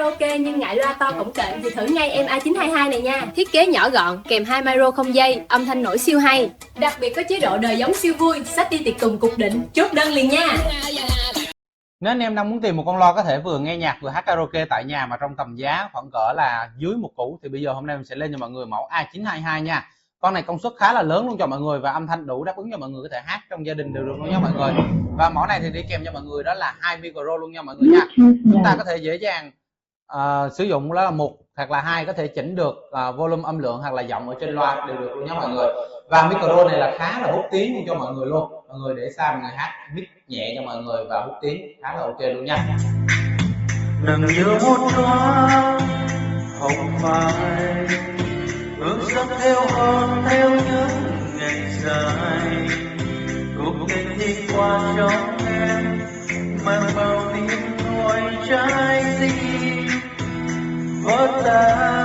karaoke nhưng ngại loa to cổng kềnh thì thử ngay em A922 này nha. Thiết kế nhỏ gọn, kèm 2 micro không dây, âm thanh nổi siêu hay. Đặc biệt có chế độ đời giống siêu vui, xách đi tiệc tùng cục định, chốt đơn liền nha. Nếu anh em đang muốn tìm một con loa có thể vừa nghe nhạc vừa hát karaoke tại nhà mà trong tầm giá khoảng cỡ là dưới 1 củ thì bây giờ hôm nay mình sẽ lên cho mọi người mẫu A922 nha. Con này công suất khá là lớn luôn cho mọi người và âm thanh đủ đáp ứng cho mọi người có thể hát trong gia đình đều được luôn nha mọi người. Và mẫu này thì đi kèm cho mọi người đó là 2 micro luôn nha mọi người nha. Chúng ta có thể dễ dàng sử dụng đó là 1 hoặc là 2, có thể chỉnh được volume âm lượng hoặc là giọng ở trên loa đều được luôn nha mọi người. Và micro này là khá là hút tiếng luôn cho mọi người luôn. Mọi người để xa mọi người hát mic nhẹ cho mọi người và hút tiếng khá là ok luôn nha. Đừng như một đóa hồng mai ước giấc theo hôn theo những ngày dài cuộc tình đi qua trong em mang bao niềm nuôi trái tim vỡ tan